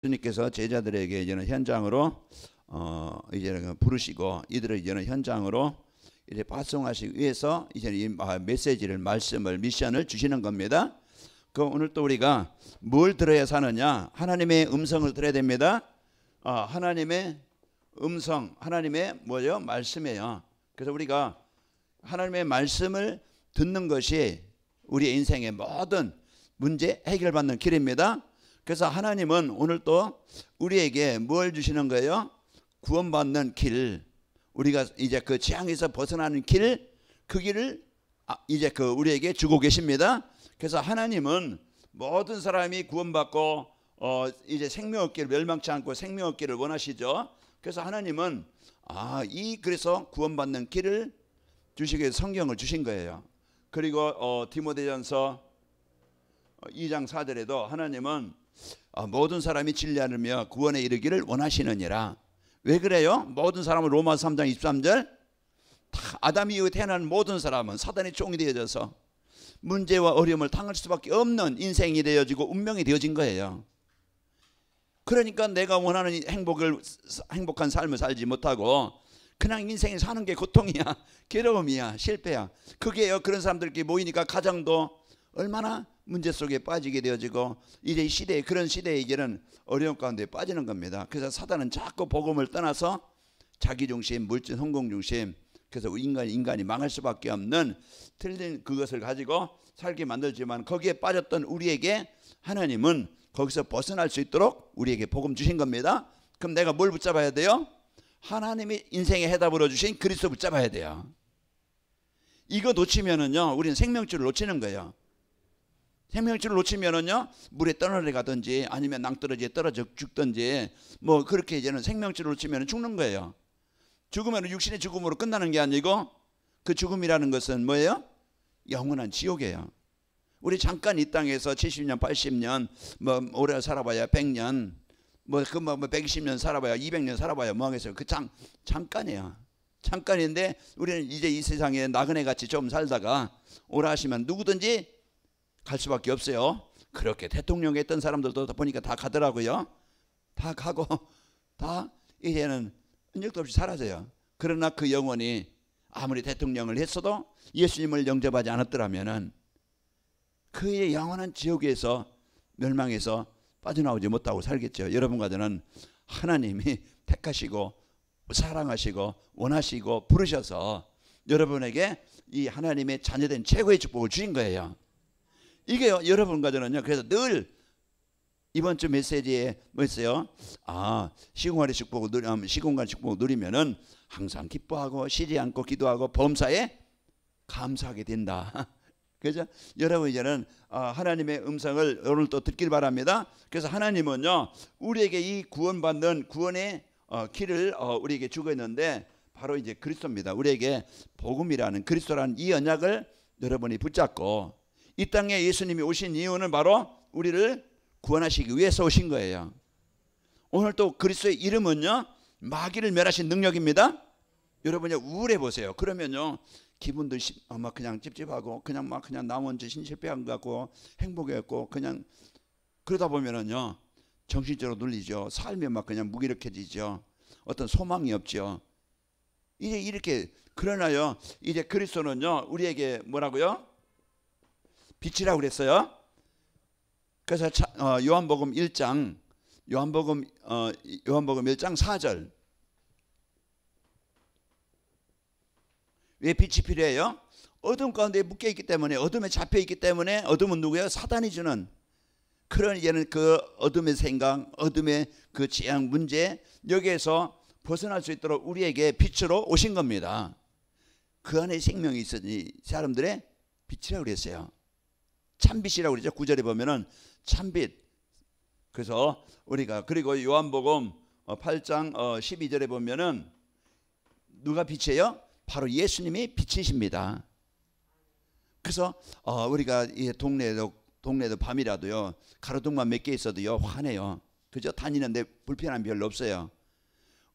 주님께서 제자들에게 이제는 현장으로 이제는 부르시고 이들을 이제는 현장으로 이제 파송하시기 위해서 이제는 이 메시지를, 말씀을, 미션을 주시는 겁니다. 그 오늘 또 우리가 뭘 들어야 사느냐? 하나님의 음성을 들어야 됩니다. 하나님의 음성, 하나님의 뭐요? 말씀이에요. 그래서 우리가 하나님의 말씀을 듣는 것이 우리의 인생의 모든 문제 해결받는 길입니다. 그래서 하나님은 오늘 또 우리에게 뭘 주시는 거예요? 구원받는 길, 우리가 이제 그 재앙에서 벗어나는 길, 그 길을 이제 그 우리에게 주고 계십니다. 그래서 하나님은 모든 사람이 구원받고 이제 생명 얻기를, 멸망치 않고 생명 얻기를 원하시죠. 그래서 하나님은 그래서 구원받는 길을 주시기 위해서 성경을 주신 거예요. 그리고 디모데전서 2장 4절에도 하나님은 모든 사람이 진리하며 구원에 이르기를 원하시느니라. 왜 그래요? 모든 사람은 로마서 3장 23절 다 아담 이후에 태어난 모든 사람은 사단의 종이 되어져서 문제와 어려움을 당할 수밖에 없는 인생이 되어지고 운명이 되어진 거예요. 그러니까 내가 원하는 행복한 삶을 살지 못하고 그냥 인생을 사는 게 고통이야, 괴로움이야, 실패야. 그게요, 그런 사람들끼리 모이니까 가정도 얼마나 문제 속에 빠지게 되어지고 이제 이 시대에, 그런 시대에 이제는 어려움 가운데 빠지는 겁니다. 그래서 사단은 자꾸 복음을 떠나서 자기중심, 물질, 성공중심, 그래서 인간이 망할 수밖에 없는 틀린 그것을 가지고 살게 만들지만 거기에 빠졌던 우리에게 하나님은 거기서 벗어날 수 있도록 우리에게 복음 주신 겁니다. 그럼 내가 뭘 붙잡아야 돼요? 하나님이 인생의 해답으로 주신 그리스도 붙잡아야 돼요. 이거 놓치면은요, 우리는 생명줄을 놓치는 거예요. 생명줄을 놓치면은요, 물에 떠내려가든지 아니면 낭떠러지에 떨어져 죽든지 뭐 그렇게 이제는 생명줄을 놓치면 죽는 거예요. 죽으면 육신의 죽음으로 끝나는 게 아니고 그 죽음이라는 것은 뭐예요? 영원한 지옥이에요. 우리 잠깐 이 땅에서 70년, 80년, 뭐 오래 살아봐야 100년, 뭐 120년 살아봐야 200년 살아봐야 뭐 하겠어요? 그 잠깐이에요. 잠깐인데 우리는 이제 이 세상에 나그네 같이 좀 살다가 오라 하시면 누구든지 갈 수밖에 없어요. 그렇게 대통령 했던 사람들도 보니까 다 가더라고요. 다 가고 다 이제는 흔적도 없이 사라져요. 그러나 그 영혼이 아무리 대통령을 했어도 예수님을 영접하지 않았더라면은 그의 영원한 지옥에서 멸망해서 빠져나오지 못하고 살겠죠. 여러분과 저는 하나님이 택하시고 사랑하시고 원하시고 부르셔서 여러분에게 이 하나님의 자녀된 최고의 축복을 주신 거예요. 이게 여러분과 저는요, 그래서 늘 이번 주 메시지에 뭐 있어요? 시공간의 축복을 누리면은 항상 기뻐하고 쉬지 않고 기도하고 범사에 감사하게 된다. 그래서 여러분 이제는 하나님의 음성을 오늘 또 듣길 바랍니다. 그래서 하나님은요, 우리에게 이 구원받는 구원의 길을 우리에게 주고 있는데 바로 이제 그리스도입니다. 우리에게 복음이라는 그리스도라는 이 언약을 여러분이 붙잡고 이 땅에 예수님이 오신 이유는 바로 우리를 구원하시기 위해서 오신 거예요. 오늘 또 그리스도의 이름은요, 마귀를 멸하신 능력입니다. 여러분이 우울해 보세요. 그러면요, 기분도 막 그냥 찝찝하고 그냥 나 혼자 실패한 것 같고 행복했고 그냥 그러다 보면은요, 정신적으로 눌리죠. 삶이 막 그냥 무기력해지죠. 어떤 소망이 없죠. 이제 이렇게, 그러나요, 이제 그리스도는요, 우리에게 뭐라고요? 빛이라고 그랬어요. 그래서 요한복음 1장 4절, 왜 빛이 필요해요? 어둠 가운데 묶여 있기 때문에, 어둠에 잡혀 있기 때문에. 어둠은 누구예요? 사단이 주는 그런 얘는 그 어둠의 생각, 어둠의 그 재앙 문제, 여기에서 벗어날 수 있도록 우리에게 빛으로 오신 겁니다. 그 안에 생명이 있으니 사람들의 빛이라고 그랬어요. 참빛이라고 그러죠. 9절에 보면은 참빛. 그래서 우리가, 그리고 요한복음 8장 12절에 보면은 누가 빛이에요? 바로 예수님이 빛이십니다. 그래서 우리가 이 동네에도 밤이라도요, 가로등만 몇 개 있어도요 환해요. 그죠? 다니는데 불편함이 별로 없어요.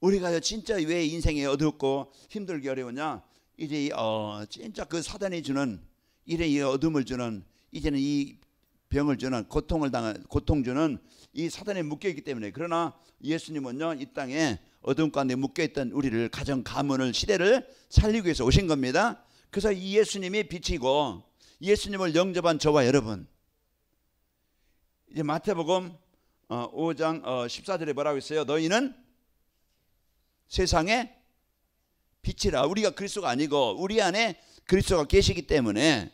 우리가 진짜 왜 인생이 어둡고 힘들게 어려우냐? 이제 진짜 그 사단이 주는 이래 이 어둠을 주는 이제는 이 병을 주는 고통 주는 이 사단에 묶여 있기 때문에. 그러나 예수님은요 이 땅에 어둠 가운데 묶여 있던 우리를 가정 가문을 시대를 살리기 위해서 오신 겁니다. 그래서 이 예수님이 빛이고 예수님을 영접한 저와 여러분, 이제 마태복음 5장 14절에 뭐라고 했어요? 너희는 세상의 빛이라. 우리가 그리스도가 아니고 우리 안에 그리스도가 계시기 때문에,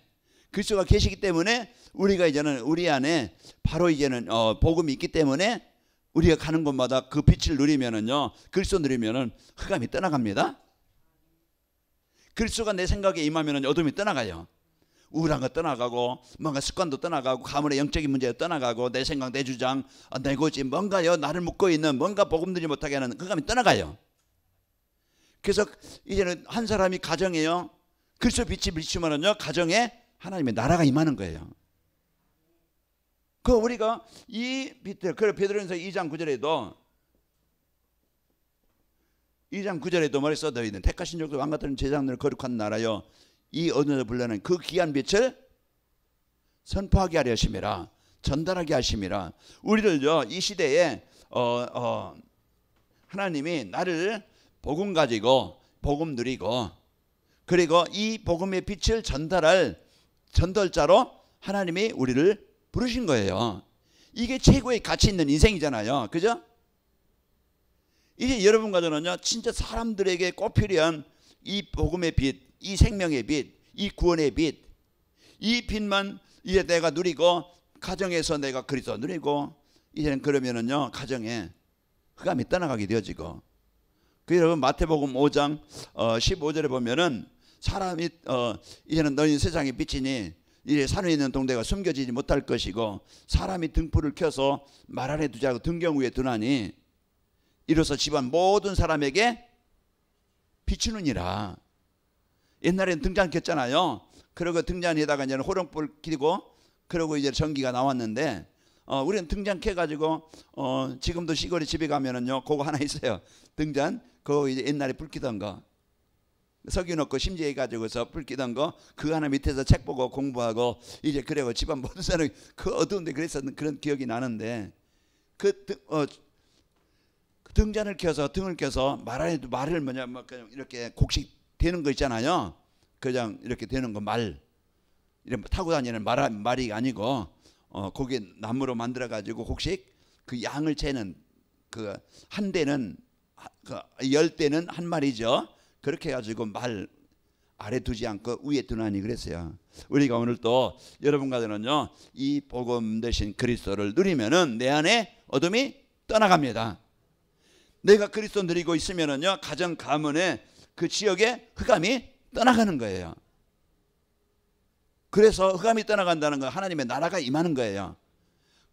그리스도가 계시기 때문에 우리가 이제는 우리 안에 바로 이제는 복음이 있기 때문에 우리가 가는 곳마다 그 빛을 누리면은요, 그리스도 누리면은 흑암이 떠나갑니다. 그리스도가 내 생각에 임하면은 어둠이 떠나가요. 우울한 거 떠나가고, 뭔가 습관도 떠나가고, 가문의 영적인 문제도 떠나가고, 내 생각, 내 주장, 내 고집, 뭔가요 나를 묶고 있는 뭔가 복음 누리지 못하게 하는 흑암이 떠나가요. 그래서 이제는 한 사람이 가정에요 그리스도 빛이 비추면은요 가정에 하나님의 나라가 임하는 거예요. 그 우리가 이 빛을, 그래 베드로전서 2장 9절에도 말했어. 너희는 택하신 족속 왕 같은 제장들을 거룩한 나라요 이 어둠에서 불러낸 그 귀한 빛을 선포하게 하려 하심이라, 전달하게 하심이라. 우리를요 이 시대에 하나님이 나를 복음 가지고 복음 누리고, 그리고 이 복음의 빛을 전달할 전달자로 하나님이 우리를 부르신 거예요. 이게 최고의 가치 있는 인생이잖아요. 그죠? 이제 여러분과 저는요 진짜 사람들에게 꼭 필요한 이 복음의 빛, 이 생명의 빛, 이 구원의 빛, 이 빛만 이제 내가 누리고, 가정에서 내가 그리스도 누리고, 이제는 그러면은요 가정에 흑암이 떠나가게 되어지고. 그 여러분 마태복음 5장 15절에 보면은 사람이 이제는 너희 세상의 빛이니 이제 산에 있는 동대가 숨겨지지 못할 것이고, 사람이 등불을 켜서 말 안에 두지 않고 등경 위에 두나니 이로써 집안 모든 사람에게 비추느니라. 옛날에는 등잔 켰잖아요. 그리고 등잔에다가 이제 호롱불 켜고, 그리고 이제 전기가 나왔는데 우리는 등잔 켜가지고 지금도 시골에 집에 가면은요 그거 하나 있어요. 등잔, 그거 이제 옛날에 불 켜던 거 석유 넣고 심지해 가지고서 불 켜던 거, 그 하나 밑에서 책 보고 공부하고, 이제 그래고 집안 모든 사람이 그 어두운데 그랬었던 그런 기억이 나는데, 그 등잔을 켜서 등을 켜서 말을 뭐냐 뭐 그냥 이렇게 곡식 되는 거 있잖아요. 그냥 이렇게 되는 거, 말 이런 타고 다니는 말이 아니고 거기에 나무로 만들어 가지고 곡식 그 양을 재는 그 한 대는 그 10대는 한 마리죠. 그렇게 해가지고 말 아래 두지 않고 위에 두나니 그랬어요. 우리가 오늘 또 여러분과 저는요 이 복음 대신 그리스도를 누리면은 내 안에 어둠이 떠나갑니다. 내가 그리스도 누리고 있으면은요 가정 가문에 그 지역에 흑암이 떠나가는 거예요. 그래서 흑암이 떠나간다는 건 하나님의 나라가 임하는 거예요.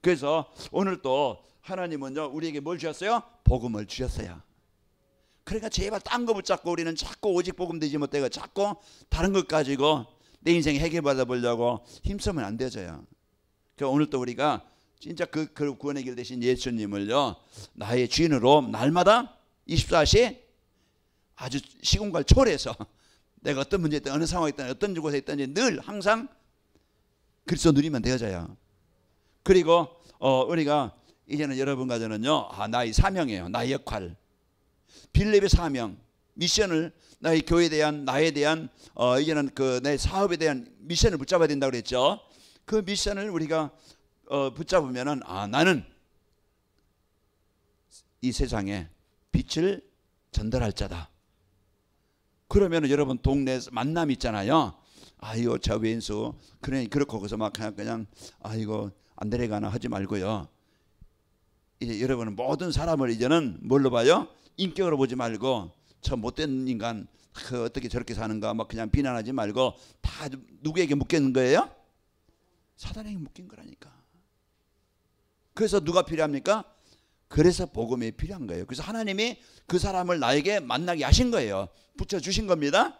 그래서 오늘 또 하나님은요 우리에게 뭘 주셨어요? 복음을 주셨어요. 그러니까 제발 딴 거 붙잡고 우리는 자꾸 오직 복음 되지 못하고 자꾸 다른 것 가지고 내 인생 해결받아 보려고 힘쓰면 안 되져요. 그러니까 오늘 또 우리가 진짜 그 구원의 길 되신 예수님을요 나의 주인으로 날마다 24시 아주 시공간 초월해서 내가 어떤 문제에 있든 어느 상황에 있든 어떤 곳에 있든지 늘 항상 그리스도 누리면 되어져요. 그리고 우리가 이제는 여러분과 저는요 나의 사명이에요. 나의 역할, 빌립의 사명, 미션을, 나의 교회에 대한, 나에 대한 이제는 그 내 사업에 대한 미션을 붙잡아야 된다고 그랬죠. 그 미션을 우리가 붙잡으면은 나는 이 세상에 빛을 전달할 자다. 그러면은 여러분 동네에서 만남 있잖아요. 아이고 저 왼수 그래 그렇고 거기서 막 그냥 아이고 안 데려가나 하지 말고요. 이제 여러분은 모든 사람을 이제는 뭘로 봐요? 인격으로 보지 말고 저 못된 인간 그 어떻게 저렇게 사는가 막 그냥 비난하지 말고 다 누구에게 묶이는 거예요? 사단에게 묶인 거라니까. 그래서 누가 필요합니까? 그래서 복음이 필요한 거예요. 그래서 하나님이 그 사람을 나에게 만나게 하신 거예요. 붙여주신 겁니다.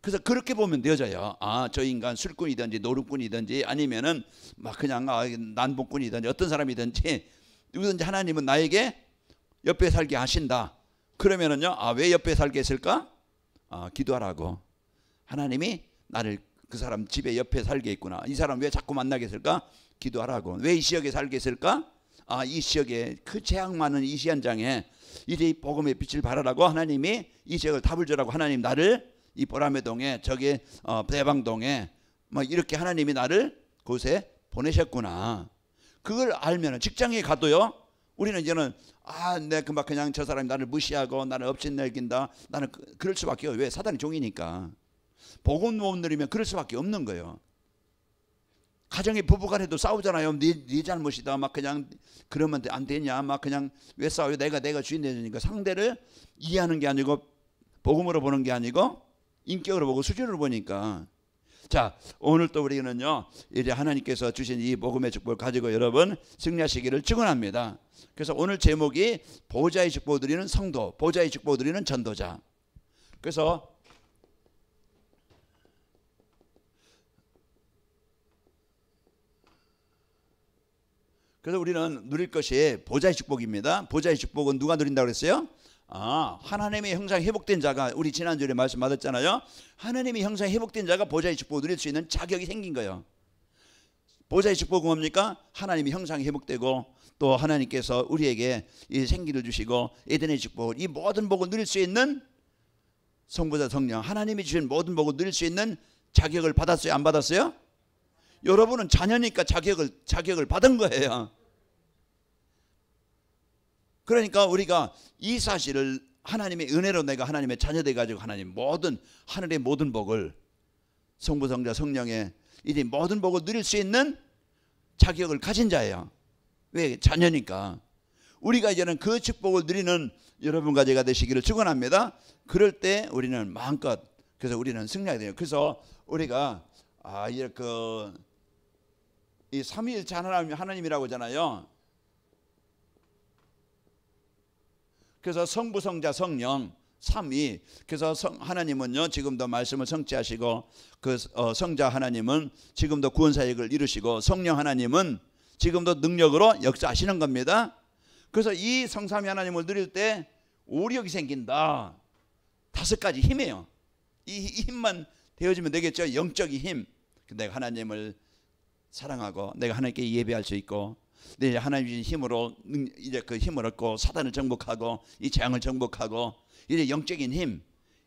그래서 그렇게 보면 되어져요. 저 인간 술꾼이든지 노름꾼이든지 아니면은 막 그냥 난복꾼이든지 어떤 사람이든지 누구든지 하나님은 나에게 옆에 살게 하신다. 그러면은요, 왜 옆에 살게 했을까? 기도하라고. 하나님이 나를 그 사람 집에 옆에 살게 있구나. 이 사람 왜 자꾸 만나게 했을까? 기도하라고. 왜 이 지역에 살게 했을까? 이 지역에 그 재앙 많은 이 현장에 이제 이 복음의 빛을 발하라고 하나님이 이 지역을 답을 주라고 하나님 나를 이 보라매동에 저기 대방동에 막 이렇게 하나님이 나를 그곳에 보내셨구나. 그걸 알면 직장에 가도요. 우리는 이제는 내가 그냥 저 사람이 나를 무시하고 나를 업신여긴다. 나는 그럴 수밖에 없어요. 왜? 사단의 종이니까. 복음 못 누리면 그럴 수밖에 없는 거예요. 가정의 부부간에도 싸우잖아요. 네 잘못이다. 막 그냥 그러면 안 되냐. 막 그냥 왜 싸워요? 내가 주인 되니까 상대를 이해하는 게 아니고 복음으로 보는 게 아니고 인격으로 보고 수준으로 보니까. 자, 오늘 또 우리는요 이제 하나님께서 주신 이 복음의 축복을 가지고 여러분 승리하시기를 축원합니다. 그래서 오늘 제목이 보좌의 축복을 드리는 성도, 보좌의 축복을 드리는 전도자. 그래서 우리는 누릴 것이 보좌의 축복입니다. 보좌의 축복은 누가 누린다고 그랬어요? 하나님의 형상이 회복된 자가, 우리 지난주에 말씀 받았잖아요. 하나님의 형상이 회복된 자가 보좌의 축복을 누릴 수 있는 자격이 생긴 거예요. 보좌의 축복은 뭡니까? 하나님의 형상이 회복되고 또 하나님께서 우리에게 이 생기를 주시고 에덴의 축복을, 이 모든 복을 누릴 수 있는 성부자 성령, 하나님이 주신 모든 복을 누릴 수 있는 자격을 받았어요? 안 받았어요? 여러분은 자녀니까 자격을 받은 거예요. 그러니까 우리가 이 사실을 하나님의 은혜로 내가 하나님의 자녀 돼가지고 하나님 모든 하늘의 모든 복을 성부 성자 성령의 이제 모든 복을 누릴 수 있는 자격을 가진 자예요. 왜? 자녀니까. 우리가 이제는 그 축복을 누리는 여러분과 제가 되시기를 축원합니다. 그럴 때 우리는 마음껏, 그래서 우리는 승리하게 돼요. 그래서 우리가 이 삼위일체 하나님이라고 하잖아요. 그래서 성부 성자 성령 삼위. 그래서 하나님은요 지금도 말씀을 성취하시고 그 성자 하나님은 지금도 구원사역을 이루시고 성령 하나님은 지금도 능력으로 역사하시는 겁니다. 그래서 이 성삼위 하나님을 누릴 때 오력이 생긴다. 5가지 힘이에요. 이 힘만 되어지면 되겠죠. 영적인 힘. 내가 하나님을 사랑하고 내가 하나님께 예배할 수 있고 내 하나님 주신 힘으로 이제 그 힘을 얻고 사단을 정복하고 이 재앙을 정복하고 이제 영적인 힘,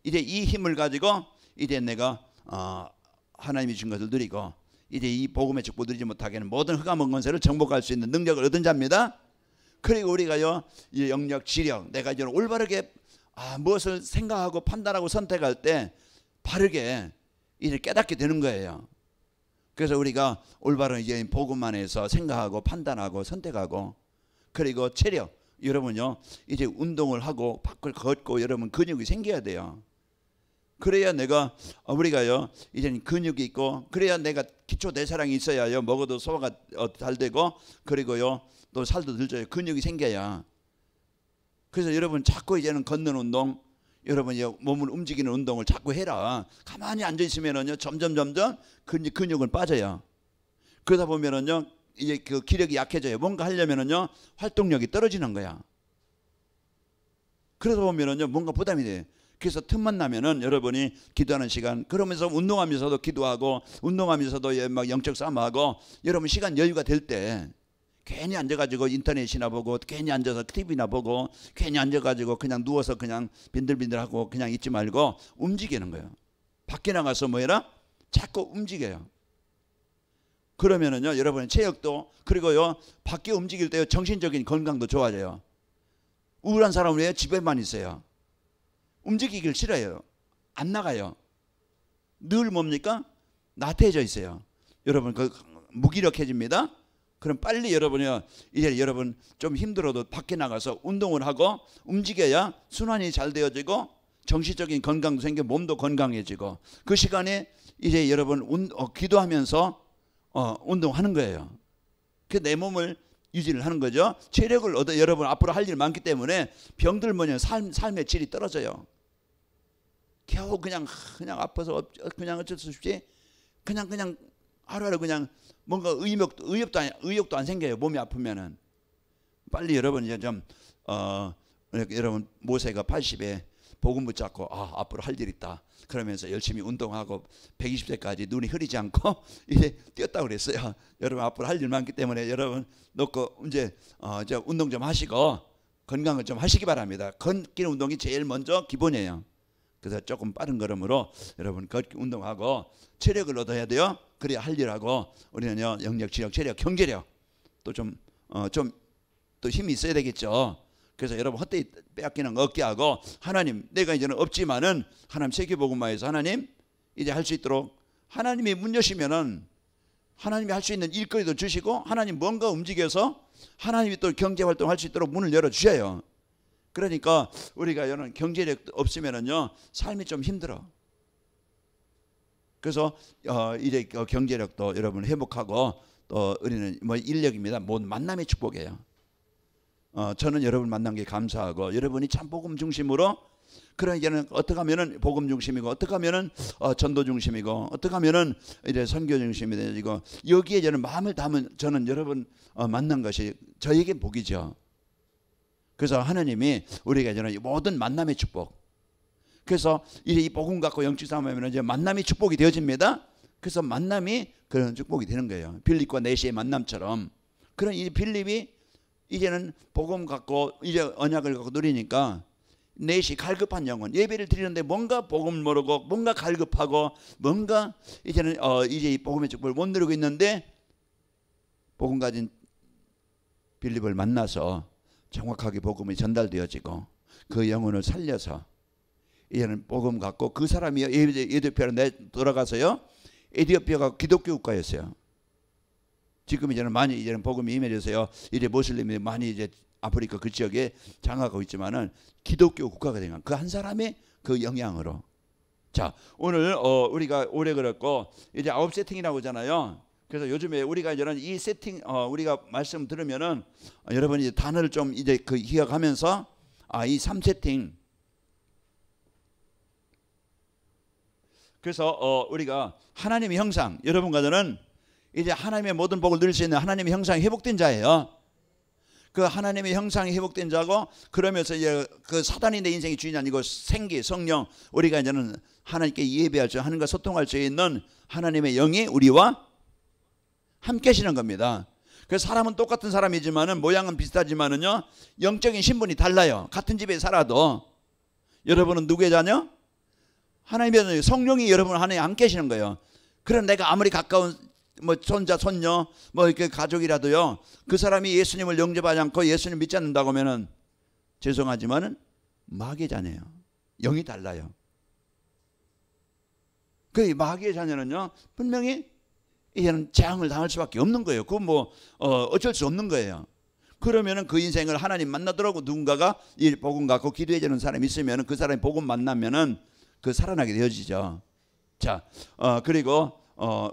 이제 이 힘을 가지고 이제 내가 하나님이 준 것을 누리고 이제 이 복음의 축복을 누리지 못하게는 모든 흑암한 권세를 정복할 수 있는 능력을 얻은 자입니다. 그리고 우리가요 이 영역, 지력, 내가 이제 올바르게 무엇을 생각하고 판단하고 선택할 때 바르게 이제 깨닫게 되는 거예요. 그래서 우리가 올바른 이제 복음 안에서 생각하고 판단하고 선택하고, 그리고 체력, 여러분요 이제 운동을 하고 밖을 걷고 여러분 근육이 생겨야 돼요. 그래야 우리가요 이제 근육이 있고, 그래야 내가 기초 대사량이 있어야요 먹어도 소화가 잘 되고, 그리고요 또 살도 들져요. 근육이 생겨야. 그래서 여러분 자꾸 이제는 걷는 운동, 여러분 몸을 움직이는 운동을 자꾸 해라. 가만히 앉아 있으면은요 점점 근육은 빠져요. 그러다 보면은요 이제 그 기력이 약해져요. 뭔가 하려면은요 활동력이 떨어지는 거야. 그러다 보면은요 뭔가 부담이 돼요. 그래서 틈만 나면은 여러분이 기도하는 시간, 그러면서 운동하면서도 기도하고 운동하면서도 막 영적 싸움하고, 여러분 시간 여유가 될 때 괜히 앉아가지고 인터넷이나 보고, 괜히 앉아서 TV나 보고, 괜히 앉아가지고 그냥 누워서 그냥 빈들빈들하고 그냥 있지 말고 움직이는 거예요. 밖에 나가서 뭐 해라? 자꾸 움직여요. 그러면은요 여러분의 체력도, 그리고요 밖에 움직일 때 정신적인 건강도 좋아져요. 우울한 사람은 왜 집에만 있어요? 움직이길 싫어해요. 안 나가요. 늘 뭡니까? 나태해져 있어요. 여러분 무기력해집니다. 그럼 빨리 여러분이요 이제 여러분 좀 힘들어도 밖에 나가서 운동을 하고 움직여야 순환이 잘 되어지고 정신적인 건강도 생겨 몸도 건강해지고, 그 시간에 이제 여러분 기도하면서 운동하는 거예요. 그 내 몸을 유지를 하는 거죠. 체력을 얻어 여러분 앞으로 할 일 많기 때문에 병들 뭐냐 삶의 질이 떨어져요. 겨우 그냥 아파서 그냥 어쩔 수 없이 그냥 하루하루 그냥 뭔가 의욕도 안 생겨요. 몸이 아프면은. 빨리 여러분 이제 좀 여러분 모세가 복음 붙잡고 앞으로 할 일 있다 그러면서 열심히 운동하고 120세까지 눈이 흐리지 않고 이제 뛰었다고 그랬어요. 여러분 앞으로 할 일 많기 때문에 여러분 놓고 이제 운동 좀 하시고 건강을 좀 하시기 바랍니다. 걷기 운동이 제일 먼저 기본이에요. 그래서 조금 빠른 걸음으로 여러분 걷기 운동하고 체력을 얻어야 돼요. 그래야 할 일하고 우리는요 영역, 지력, 체력, 경제력 또 좀 또 힘이 있어야 되겠죠. 그래서 여러분 헛되이 빼앗기는 거 없게 하고 하나님 내가 이제는 없지만은 하나님 세계복음화에서 하나님 이제 할 수 있도록 하나님이 문 여시면은 하나님이 할 수 있는 일거리도 주시고 하나님 뭔가 움직여서 하나님이 또 경제활동 할 수 있도록 문을 열어주셔요. 그러니까 우리가 이런 경제력 없으면은요 삶이 좀 힘들어. 그래서 이제 경제력도 여러분 회복하고 또 우리는 뭐 인력입니다. 모든 만남의 축복이에요. 저는 여러분 만난 게 감사하고 여러분이 참 복음 중심으로 그러니까는 어떻게 하면은 복음 중심이고 어떻게 하면은 전도 중심이고 어떻게 하면은 이제 선교 중심이 되고 여기에 저는 마음을 담은 저는 여러분 만난 것이 저에게 복이죠. 그래서 하나님이 우리가 저는 모든 만남의 축복. 그래서 이제 이 복음 갖고 영적 싸움하면 이제 만남의 축복이 되어집니다. 그래서 만남이 그런 축복이 되는 거예요. 빌립과 내시의 만남처럼. 그런 이 빌립이 이제는 복음 갖고 이제 언약을 갖고 누리니까 내시 갈급한 영혼 예배를 드리는데 뭔가 복음 모르고 뭔가 갈급하고 뭔가 이제는 이제 이 복음의 축복을 못 누리고 있는데 복음 가진 빌립을 만나서 정확하게 복음이 전달되어지고 그 영혼을 살려서 이제는 복음 갖고 그 사람이 에티오피아로 돌아가서요 에티오피아가 기독교 국가였어요. 지금 이제는 많이 이제는 복음이 임해져서요 이제 모슬림이 많이 이제 아프리카 그 지역에 장악하고 있지만은 기독교 국가가 된 그 한 사람의 그 영향으로. 자 오늘 우리가 오래 걸었고 이제 9세팅이라고 하잖아요. 그래서 요즘에 우리가 이제는 이 세팅 우리가 말씀 들으면은 여러분이 이제 단어를 좀 이제 그 기억하면서 이 3세팅. 그래서 우리가 하나님의 형상 여러분과 저는 이제 하나님의 모든 복을 누릴 수 있는 하나님의 형상이 회복된 자예요. 그 하나님의 형상이 회복된 자고 그러면서 이제 그 사단이 내 인생의 주인이 아니고 생기 성령 우리가 이제는 하나님께 예배할 수 하나님과 소통할 수 있는 하나님의 영이 우리와 함께 하시는 겁니다. 그래서 사람은 똑같은 사람이지만은 모양은 비슷하지만은요 영적인 신분이 달라요. 같은 집에 살아도 여러분은 누구의 자녀? 하나님의 자녀. 성령이 여러분 하나님 함께 하시는 거예요. 그럼 내가 아무리 가까운 뭐 손자 손녀 뭐 이렇게 가족이라도요 그 사람이 예수님을 영접하지 않고 예수님 믿지 않는다고 하면은 죄송하지만은 마귀의 자녀예요. 영이 달라요. 그 마귀의 자녀는요 분명히 이제는 재앙을 당할 수밖에 없는 거예요. 그건 뭐 어쩔 수 없는 거예요. 그러면은 그 인생을 하나님 만나더라고 누군가가 이 복음 갖고 기도해 주는 사람이 있으면은 그 사람이 복음 만나면은 그 살아나게 되어지죠. 자 그리고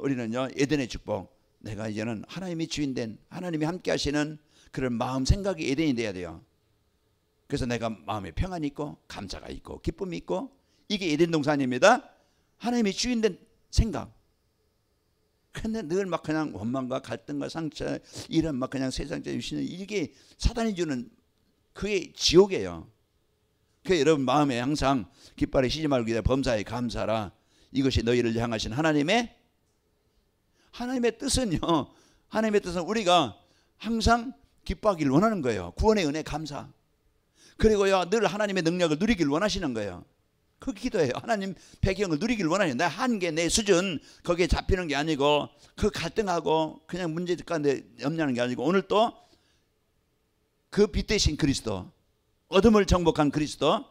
우리는요 에덴의 축복 내가 이제는 하나님이 주인된 하나님이 함께 하시는 그런 마음 생각이 에덴이 돼야 돼요. 그래서 내가 마음에 평안이 있고 감사가 있고 기쁨이 있고 이게 에덴 동산입니다. 하나님이 주인된 생각. 근데 늘 막 그냥 원망과 갈등과 상처 이런 막 그냥 세상적인 신은 이게 사단이 주는 그게 지옥이에요. 그래서 여러분 마음에 항상 깃발에 쉬지 말고 기다 범사에 감사라. 이것이 너희를 향하신 하나님의 뜻은요. 하나님의 뜻은 우리가 항상 기뻐하기를 원하는 거예요. 구원의 은혜 감사. 그리고요 늘 하나님의 능력을 누리길 원하시는 거예요. 그 기도예요. 하나님 배경을 누리길 원하는 내 한계 내 수준 거기에 잡히는 게 아니고 그 갈등하고 그냥 문제 가운데 염려하는 게 아니고 오늘 또 그 빛 대신 그리스도 어둠을 정복한 그리스도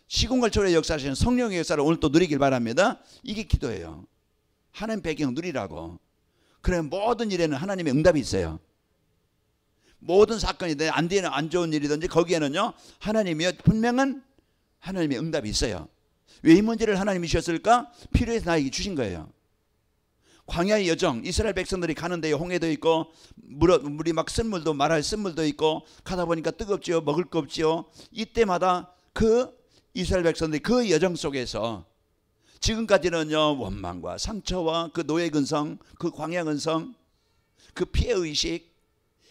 시공간 초월의 역사하시는 성령의 역사를 오늘 또 누리길 바랍니다. 이게 기도예요. 하나님 배경 누리라고. 그래 모든 일에는 하나님의 응답이 있어요. 모든 사건이든 안 되는 안 좋은 일이든지 거기에는요 하나님이 분명한 하나님의 응답이 있어요. 왜 이 문제를 하나님이 주셨을까? 필요해서 나에게 주신 거예요. 광야의 여정 이스라엘 백성들이 가는 데에 홍해도 있고 물이 막 쓴물도 말할 쓴물도 있고 가다 보니까 뜨겁지요 먹을 거 없지요. 이때마다 그 이스라엘 백성들이 그 여정 속에서 지금까지는요 원망과 상처와 그 노예 근성 그 광야 근성 그 피해의식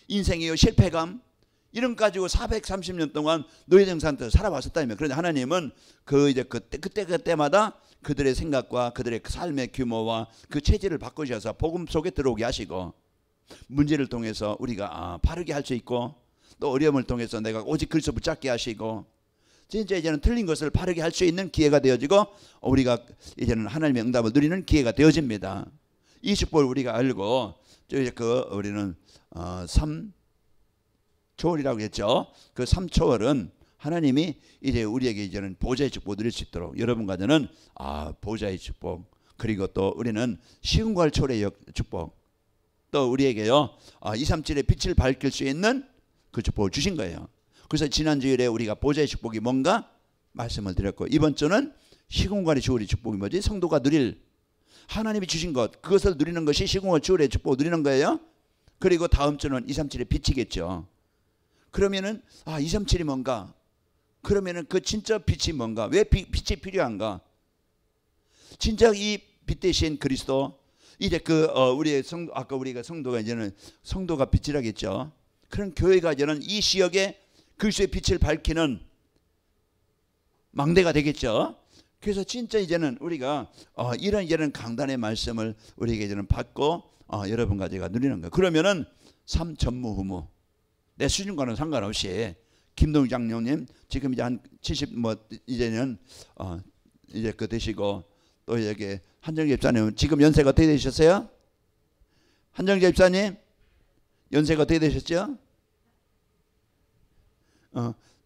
인생의 실패감 이런 가지고 430년 동안 노예된 상태에서 살아왔었다며. 그런데 하나님은 그때마다 그들의 생각과 그들의 삶의 규모와 그 체질을 바꾸셔서 복음 속에 들어오게 하시고, 문제를 통해서 우리가 바르게 할 수 있고, 또 어려움을 통해서 내가 오직 그리스도 붙잡게 하시고, 진짜 이제는 틀린 것을 바르게 할 수 있는 기회가 되어지고, 우리가 이제는 하나님의 응답을 누리는 기회가 되어집니다. 이 축복을 우리가 알고, 이제 우리는 3초월이라고 했죠. 그 3초월은 하나님이 이제 우리에게 이제는 보좌의 축복을 누릴 수 있도록, 여러분과 저는 보좌의 축복, 그리고 또 우리는 시금과 초래의 축복, 또 우리에게요 237의 빛을 밝힐 수 있는 그 축복을 주신 거예요. 그래서 지난 주일에 우리가 보좌의 축복이 뭔가 말씀을 드렸고, 이번 주는 시공간의 주월의 축복이 뭐지? 성도가 누릴, 하나님이 주신 것, 그것을 누리는 것이 시공간 주월의 축복을 누리는 거예요. 그리고 다음 주는 237의 빛이겠죠. 그러면은 237이 뭔가? 그러면은 그 진짜 빛이 뭔가? 왜 빛이 필요한가? 진짜 이 빛 대신 그리스도, 이제 우리의 아까 우리가 성도가 이제는 성도가 빛이라겠죠. 그런 교회가 이제는 이 지역에 그리스도의 빛을 밝히는 망대가 되겠죠. 그래서 진짜 이제는 우리가 이런 강단의 말씀을 우리에게 이제는 받고 여러분과 제가 누리는 거예요. 그러면은 삼전무후무, 내 수준과는 상관없이 김동희 장로님 지금 이제 한 70 이제는 이제 되시고, 또 여기 한정재 집사님 지금 연세가 어떻게 되셨어요? 한정재 집사님 연세가 어떻게 되셨죠?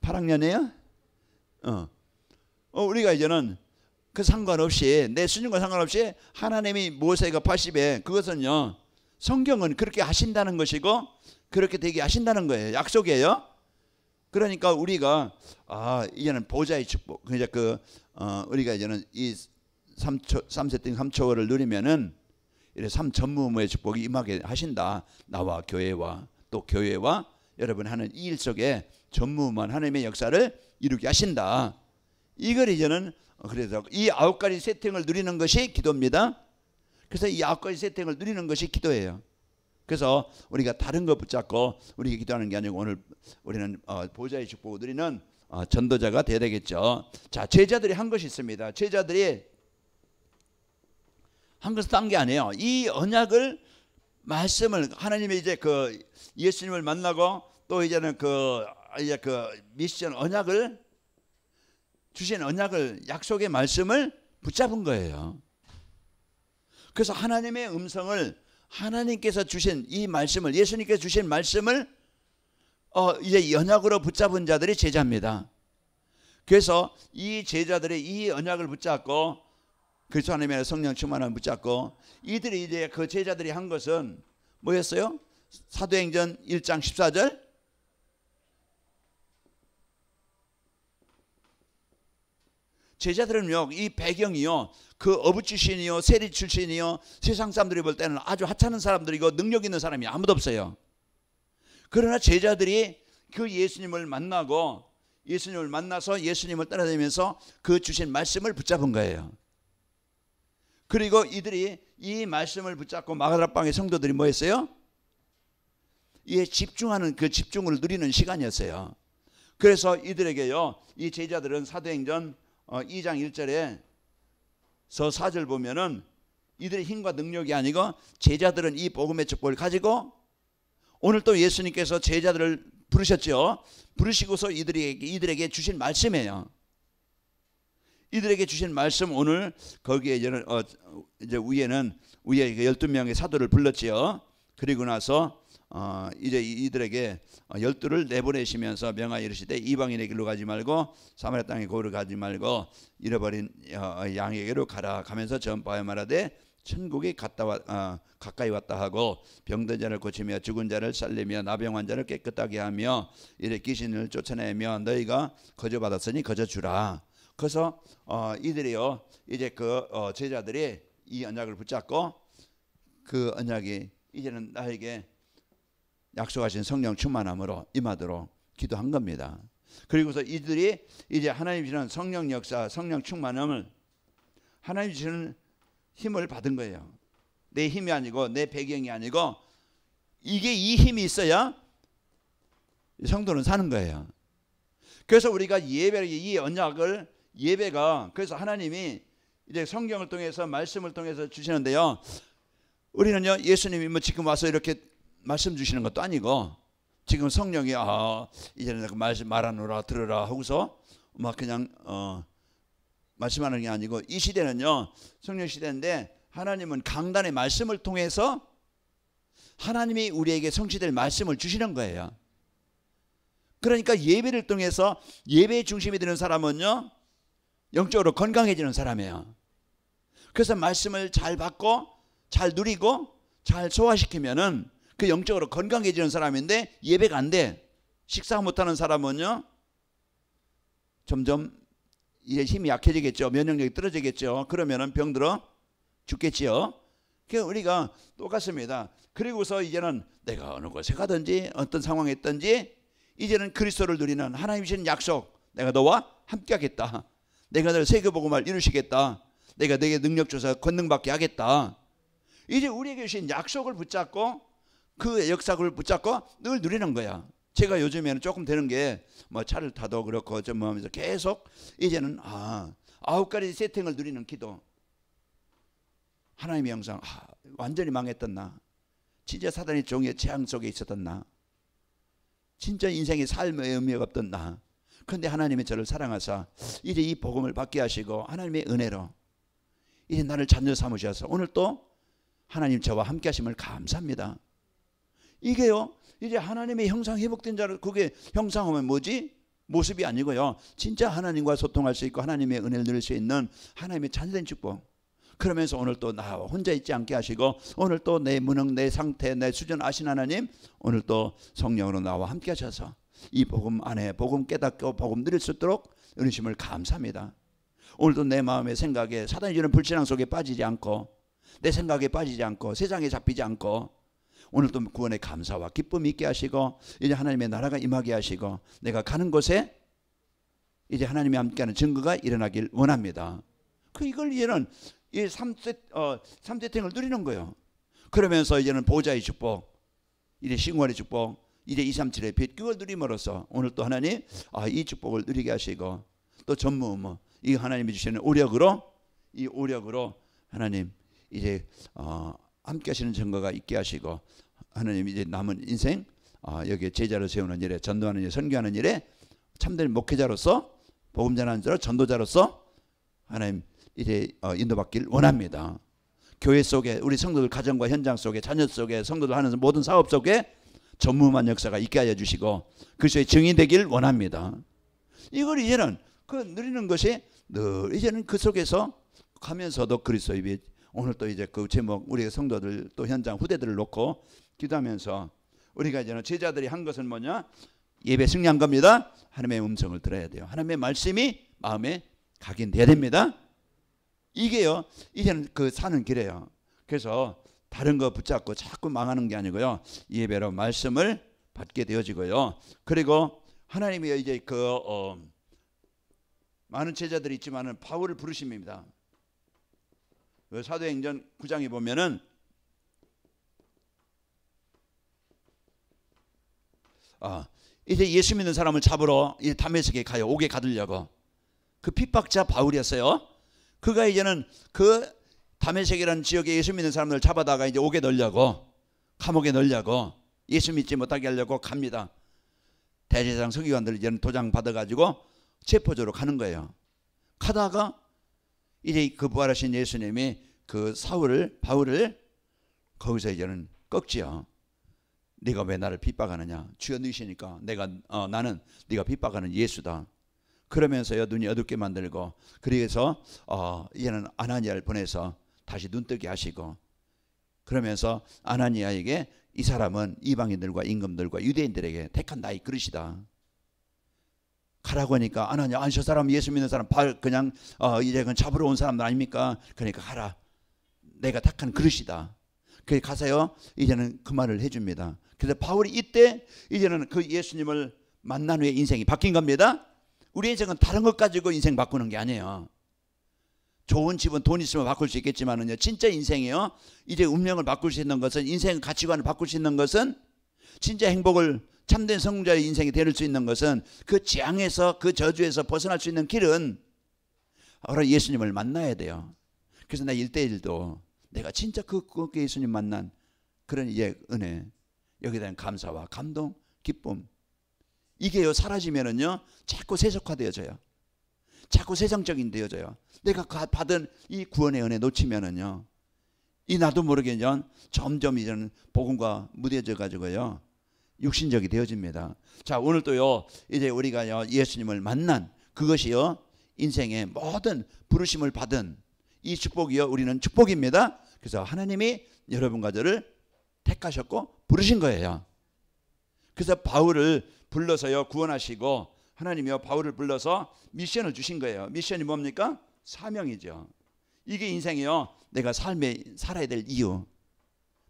8학년이에요? 우리가 이제는 그 상관없이, 내 수준과 상관없이 하나님이 모세가 80에, 그것은요 성경은 그렇게 하신다는 것이고 그렇게 되게 하신다는 거예요. 약속이에요. 그러니까 우리가 이제는 보좌의 축복, 이제 우리가 이제는 이 3세팅 3초월을 누리면은 이래 3전무후무의 축복이 임하게 하신다. 나와 교회와 또 교회와 여러분 하는 이 일 속에 전무후무한 하나님의 역사를 이루게 하신다. 이걸 이제는 그래서 이 9가지 세팅을 누리는 것이 기도입니다. 그래서 이 9가지 세팅을 누리는 것이 기도예요. 그래서 우리가 다른 거 붙잡고 우리가 기도하는 게 아니고, 오늘 우리는 보좌의 축복을 누리는 전도자가 되어야 되겠죠. 자, 제자들이 한 것이 있습니다. 제자들이 한 것은 딴 게 아니에요. 이 언약을, 말씀을, 하나님의 이제 예수님을 만나고 또 이제는 이제 미션 언약을 주신 언약을, 약속의 말씀을 붙잡은 거예요. 그래서 하나님의 음성을, 하나님께서 주신 이 말씀을, 예수님께서 주신 말씀을 이제 언약으로 붙잡은 자들이 제자입니다. 그래서 이 제자들이 이 언약을 붙잡고 그리스도 하나님의 성령 충만함을 붙잡고, 이들이 이제 그 제자들이 한 것은 뭐였어요? 사도행전 1장 14절, 제자들은요 이 배경이요 그 어부 출신이요 세리 출신이요 세상 사람들이 볼 때는 아주 하찮은 사람들이고 능력 있는 사람이 아무도 없어요. 그러나 제자들이 그 예수님을 만나고, 예수님을 만나서 예수님을 따라다니면서 그 주신 말씀을 붙잡은 거예요. 그리고 이들이 이 말씀을 붙잡고 마가다락방의 성도들이 뭐 했어요? 이에 집중하는, 그 집중을 누리는 시간이었어요. 그래서 이들에게요, 이 제자들은 사도행전 2장 1절에 서 4절 보면은 이들의 힘과 능력이 아니고 제자들은 이 복음의 축복을 가지고, 오늘 또 예수님께서 제자들을 부르셨죠. 부르시고서 이들에게 주신 말씀이에요. 이들에게 주신 말씀, 오늘 거기에 이제는 이제 위에 12명의 사도를 불렀지요. 그리고 나서 이제 이들에게 12를 내보내시면서 명하여 이르시되 이방인의 길로 가지 말고 사마리아 땅에 고를 가지 말고 잃어버린 양에게로 가라. 가면서 전파하여 말하되 천국이 가까이 왔다 하고 병든 자를 고치며 죽은 자를 살리며 나병 환자를 깨끗하게 하며 이래 귀신을 쫓아내며 너희가 거저받았으니 거저주라. 그래서 이들이요 이제 제자들이 이 언약을 붙잡고, 그 언약이 이제는 나에게 약속하신 성령 충만함으로 임하도록 기도한 겁니다. 그리고서 이들이 이제 하나님 주시는 성령 역사, 성령 충만함을, 하나님 주시는 힘을 받은 거예요. 내 힘이 아니고 내 배경이 아니고, 이게 이 힘이 있어야 성도는 사는 거예요. 그래서 우리가 이 언약을 예배가 그래서 하나님이 이제 성경을 통해서 말씀을 통해서 주시는데요. 우리는요 예수님이 뭐 지금 와서 이렇게 말씀 주시는 것도 아니고 지금 성령이 이제는 그 말하노라 들으라 하고서 막 그냥 말씀하는 게 아니고 이 시대는요 성령 시대인데 하나님은 강단의 말씀을 통해서 하나님이 우리에게 성취될 말씀을 주시는 거예요. 그러니까 예배를 통해서 예배의 중심이 되는 사람은요 영적으로 건강해지는 사람이에요. 그래서 말씀을 잘 받고 잘 누리고 잘 소화시키면은 그 영적으로 건강해지는 사람인데 예배가 안 돼. 식사 못하는 사람은요 점점 이제 힘이 약해지겠죠. 면역력이 떨어지겠죠. 그러면은 병들어 죽겠지요. 그러니까 우리가 똑같습니다. 그리고서 이제는 내가 어느 곳에 가든지 어떤 상황에 있든지 이제는 그리스도를 누리는 하나님 주신 약속, 내가 너와 함께 하겠다. 내가 널 세계복음을 이루시겠다. 내가 너에게 능력 줘서 권능받게 하겠다. 이제 우리에게 주신 약속을 붙잡고 그 역사를 붙잡고 늘 누리는 거야. 제가 요즘에는 조금 되는 게 뭐 차를 타도 그렇고 좀 하면서 계속 이제는 9가지 세팅을 누리는 기도. 하나님의 영상 완전히 망했던 나, 진짜 사단의 종의 재앙 속에 있었던 나, 진짜 인생의 삶의 의미가 없던 나. 그런데 하나님이 저를 사랑하사 이제 이 복음을 받게 하시고 하나님의 은혜로 이제 나를 자녀 삼으셔서 오늘 또 하나님 저와 함께 하심을 감사합니다. 이게요 이제 하나님의 형상 회복된 자를 그게 형상하면 뭐지? 모습이 아니고요 진짜 하나님과 소통할 수 있고 하나님의 은혜를 누릴 수 있는 하나님의 자녀된 축복. 그러면서 오늘 또 나와 혼자 있지 않게 하시고 오늘 또 내 무능 내 상태 내 수준 아신 하나님 오늘 또 성령으로 나와 함께 하셔서 이 복음 안에 복음 깨닫고 복음 누릴 수 있도록 은혜심을 감사합니다. 오늘도 내 마음의 생각에 사단이 주는 불신앙 속에 빠지지 않고 내 생각에 빠지지 않고 세상에 잡히지 않고 오늘도 구원의 감사와 기쁨이 있게 하시고 이제 하나님의 나라가 임하게 하시고 내가 가는 곳에 이제 하나님이 함께하는 증거가 일어나길 원합니다. 이걸 이제는 이 3세팅을 누리는 거예요. 그러면서 이제는 보좌의 축복, 이제 싱원의 축복, 이제 237의 빛 그걸 누림으로써 오늘 또 하나님 이 축복을 누리게 하시고 또 전무 이 하나님이 주시는 오력으로 이 오력으로 하나님 이제 함께 하시는 증거가 있게 하시고 하나님 이제 남은 인생 여기에 제자를 세우는 일에 전도하는 일에 선교하는 일에 참된 목회자로서 복음 전하는 자로 전도자로서 하나님 이제 인도받길 원합니다. 교회 속에 우리 성도들 가정과 현장 속에 자녀 속에 성도들 하는 모든 사업 속에 전무한 역사가 있게 하여 주시고 그리스도의 증인 되길 원합니다. 이걸 이제는 그 누리는 것이 늘 이제는 그 속에서 가면서도 그리스도의 빛 오늘 또 이제 그 제목 우리 성도들 또 현장 후대들을 놓고 기도하면서 우리가 이제는 제자들이 한 것은 뭐냐? 예배 승리한 겁니다. 하나님의 음성을 들어야 돼요. 하나님의 말씀이 마음에 각인돼야 됩니다. 이게요 이제는 그 사는 길이에요. 그래서 다른 거 붙잡고 자꾸 망하는 게 아니고요 예배로 말씀을 받게 되어지고요. 그리고 하나님이 이제 많은 제자들이 있지만은 바울을 부르십니다. 사도행전 9장에 보면은 이제 예수 믿는 사람을 잡으러 이 다메섹에 가요. 옥에 가두려고. 그 핍박자 바울이었어요. 그가 이제는 그 다메섹이라는 지역에 예수 믿는 사람들을 잡아다가 이제 옥에 넣으려고 감옥에 넣으려고 예수 믿지 못하게 하려고 갑니다. 대제사장 서기관들 이제는 도장 받아가지고 체포조로 가는 거예요. 가다가 이제 그 부활하신 예수님이 그 바울을 거기서 이제는 꺾지요. 네가 왜 나를 핍박하느냐? 주여 누이시니까 나는 네가 핍박하는 예수다. 그러면서요 눈이 어둡게 만들고 그래서 이제는 아나니아를 보내서 다시 눈뜨게 하시고 그러면서 아나니아에게 이 사람은 이방인들과 임금들과 유대인들에게 택한 나의 그릇이다. 가라고 하니까 아나니아 저 사람 예수 믿는 사람 그냥 이제 그냥 잡으러 온 사람들 아닙니까? 그러니까 가라. 내가 택한 그릇이다. 그래 가서요 이제는 그 말을 해줍니다. 그래서 바울이 이때 이제는 그 예수님을 만난 후에 인생이 바뀐 겁니다. 우리 인생은 다른 것 가지고 인생 바꾸는 게 아니에요. 좋은 집은 돈 있으면 바꿀 수 있겠지만은요 진짜 인생이요 이제 운명을 바꿀 수 있는 것은 인생 가치관을 바꿀 수 있는 것은 진짜 행복을 참된 성자의 인생이 될 수 있는 것은 그 재앙에서 그 저주에서 벗어날 수 있는 길은 바로 예수님을 만나야 돼요. 그래서 나 1대1도 내가 진짜 그 예수님 만난 그런 은혜, 여기에 대한 감사와 감동, 기쁨, 이게요 사라지면은요 자꾸 세속화되어져요. 자꾸 세상적인 되어져요. 내가 받은 이 구원의 은혜 놓치면은요, 이 나도 모르게 점점 이제는 복음과 무뎌져 가지고요 육신적이 되어집니다. 자, 오늘 또요 이제 우리가요 예수님을 만난 그것이요 인생의 모든 부르심을 받은 이 축복이요 우리는 축복입니다. 그래서 하나님이 여러분과 저를 택하셨고 부르신 거예요. 그래서 바울을 불러서요 구원하시고 하나님이요 바울을 불러서 미션을 주신 거예요. 미션이 뭡니까? 사명이죠. 이게 인생이요 내가 살아야 될 이유.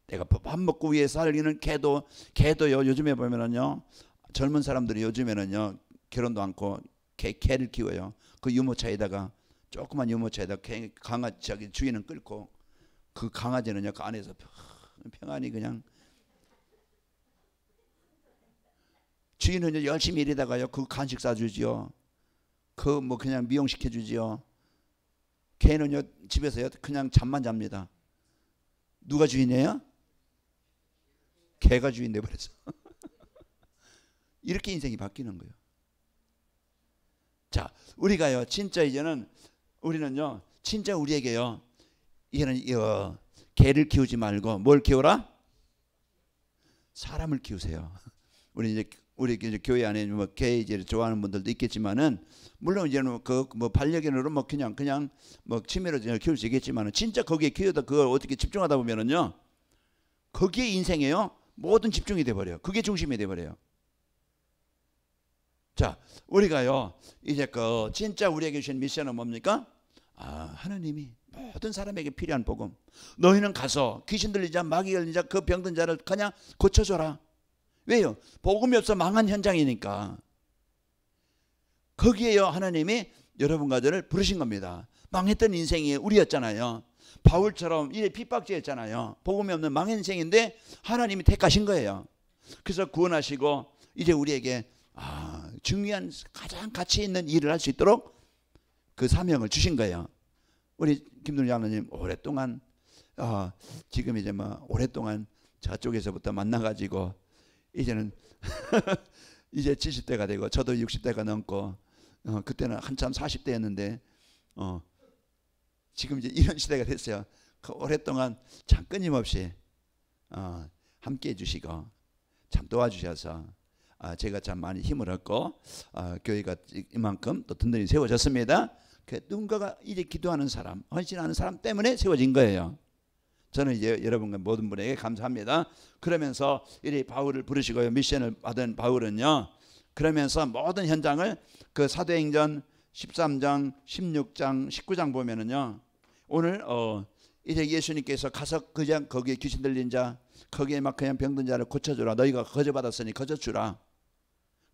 내가 밥 먹고 위해 살기는 개도요 요즘에 보면은요 젊은 사람들이 요즘에는요 결혼도 않고 개를 키워요. 그 유모차에다가 조그만 유모차에다가 강아지 주인은 끌고 그 강아지는요 그 안에서 평안히 그냥 주인은 열심히 일하다가요 그 간식 사주지요. 그 뭐 그냥 미용시켜 주지요. 개는요 집에서요 그냥 잠만 잡니다. 누가 주인이에요? 개가 주인 돼버렸어. 이렇게 인생이 바뀌는 거예요. 자, 우리가요 진짜 이제는 우리는요 진짜 우리에게요 이제는 개를 키우지 말고 뭘 키워라? 사람을 키우세요. 우리 이제 교회 안에 뭐 개 이제 좋아하는 분들도 있겠지만은 물론 이제는 그 뭐 반려견으로 뭐 그냥 뭐 취미로 키울 수 있겠지만은 진짜 거기에 키우다 그걸 어떻게 집중하다 보면은요 거기에 인생에요 모든 집중이 돼 버려요. 그게 중심이 돼 버려요. 자, 우리가요 이제 그 진짜 우리에게 주신 미션은 뭡니까? 하나님이 모든 사람에게 필요한 복음. 너희는 가서 귀신 들린 자, 마귀 걸린 자, 그 병든 자를 그냥 고쳐줘라. 왜요? 복음이 없어 망한 현장이니까. 거기에요 하나님이 여러분과 저를 부르신 겁니다. 망했던 인생이 우리였잖아요. 바울처럼 이래 핍박죄였잖아요. 복음이 없는 망한 인생인데 하나님이 택하신 거예요. 그래서 구원하시고 이제 우리에게 중요한 가장 가치 있는 일을 할 수 있도록 그 사명을 주신 거예요. 우리 김동희 장로님 오랫동안 지금 이제 뭐 오랫동안 저쪽에서부터 만나가지고 이제는 이제 70대가 되고 저도 60대가 넘고 그때는 한참 40대였는데 지금 이제 이런 시대가 됐어요. 그 오랫동안 참 끊임없이 함께 해주시고 참 도와주셔서 제가 참 많이 힘을 얻고 교회가 이만큼 또 든든히 세워졌습니다. 그 누군가가 이제 기도하는 사람, 헌신하는 사람 때문에 세워진 거예요. 저는 이제 여러분과 모든 분에게 감사합니다. 그러면서 이 바울을 부르시고요 미션을 받은 바울은요 그러면서 모든 현장을 그 사도행전 13장 16장 19장 보면은요 오늘 이제 예수님께서 가서 그냥 거기에 귀신 들린 자 거기에 막 그냥 병든 자를 고쳐주라. 너희가 거저 받았으니 거저 주라.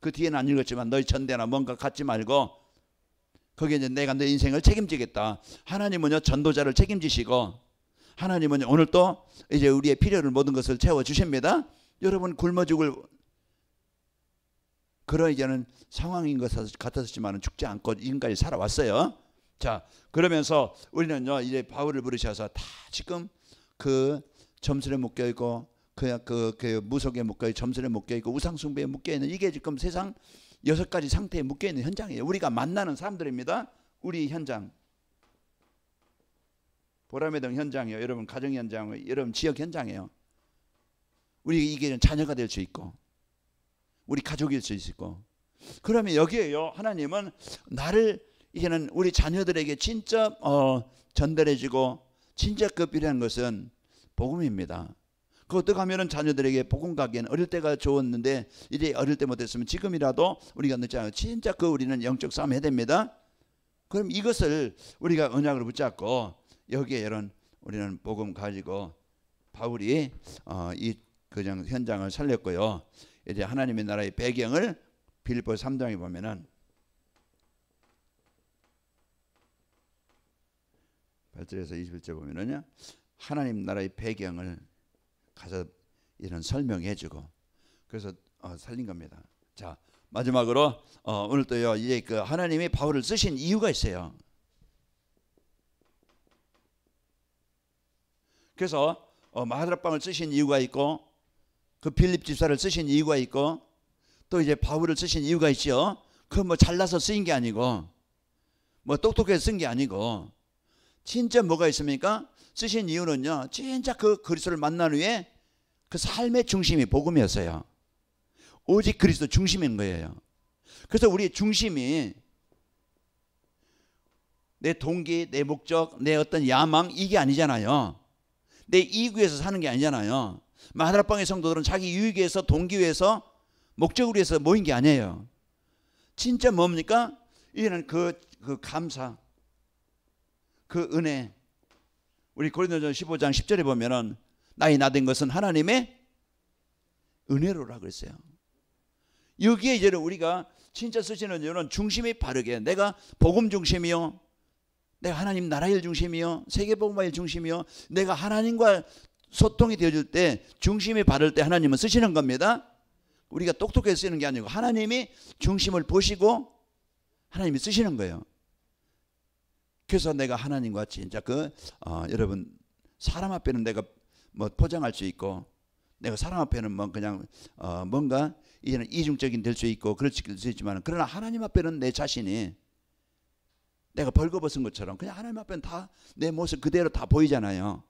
그 뒤에는 안 읽었지만 너희 전대나 뭔가 갖지 말고 거기에 이제 내가 내 인생을 책임지겠다. 하나님은요 전도자를 책임지시고 하나님은 오늘 또 이제 우리의 필요를 모든 것을 채워주십니다. 여러분 굶어 죽을 그런 이제는 상황인 것 같았지만 죽지 않고 지금까지 살아왔어요. 자, 그러면서 우리는요 이제 바울을 부르셔서 다 지금 그 점술에 묶여 있고 그 무속에 묶여 있고 점술에 묶여 있고 우상 숭배에 묶여 있는 이게 지금 세상 6가지 상태에 묶여 있는 현장이에요. 우리가 만나는 사람들입니다. 우리 현장. 보람의 등 현장이요. 여러분 가정 현장이요. 여러분 지역 현장이에요. 우리 이게 자녀가 될 수 있고 우리 가족일 수 있고 그러면 여기에요 하나님은 나를 이제는 우리 자녀들에게 진짜 전달해주고 진짜 그 필요한 것은 복음입니다. 그 어떻게 하면은 자녀들에게 복음 가기에는 어릴 때가 좋았는데 이제 어릴 때 못했으면 지금이라도 우리가 늦지 않고 진짜 그 우리는 영적 싸움 해야 됩니다. 그럼 이것을 우리가 언약으로 붙잡고 여기에 이런 우리는 복음 가지고 바울이 이 그냥 현장을 살렸고요. 이제 하나님의 나라의 배경을 빌립보 3장에 보면은 8절에서 21절 보면은요. 하나님 나라의 배경을 가서 이런 설명해 주고 그래서 살린 겁니다. 자, 마지막으로 오늘 또요 이제 그 하나님이 바울을 쓰신 이유가 있어요. 그래서 마가다락방을 쓰신 이유가 있고, 그 빌립 집사를 쓰신 이유가 있고, 또 이제 바울을 쓰신 이유가 있죠. 그 뭐 잘나서 쓰인 게 아니고, 뭐 똑똑해서 쓴 게 아니고, 진짜 뭐가 있습니까? 쓰신 이유는요, 진짜 그 그리스도를 만난 후에 그 삶의 중심이 복음이었어요. 오직 그리스도 중심인 거예요. 그래서 우리의 중심이 내 동기, 내 목적, 내 어떤 야망, 이게 아니잖아요. 내 이익 위해서 사는 게 아니잖아요. 마가다락방의 성도들은 자기 유익 위해서, 동기 위해서, 목적을 위해서 모인 게 아니에요. 진짜 뭡니까? 이제는 그 감사, 그 은혜. 우리 고린도전 15장 10절에 보면은 나의 나된 것은 하나님의 은혜로라고 그랬어요. 여기에 이제 우리가 진짜 쓰시는 이유는 중심이 바르게, 내가 복음 중심이요, 내가 하나님 나라 일 중심이요, 세계복음화 일 중심이요, 내가 하나님과 소통이 되어줄 때, 중심이 바를 때 하나님은 쓰시는 겁니다. 우리가 똑똑해서 쓰는 게 아니고 하나님이 중심을 보시고 하나님이 쓰시는 거예요. 그래서 내가 하나님과 진짜 여러분, 사람 앞에는 내가 뭐 포장할 수 있고, 내가 사람 앞에는 뭐 그냥 뭔가 이제는 이중적인 될 수 있고 그럴 수 있지만, 그러나 하나님 앞에는 내 자신이 내가 벌거벗은 것처럼 그냥 하나님 앞에는 다 내 모습 그대로 다 보이잖아요.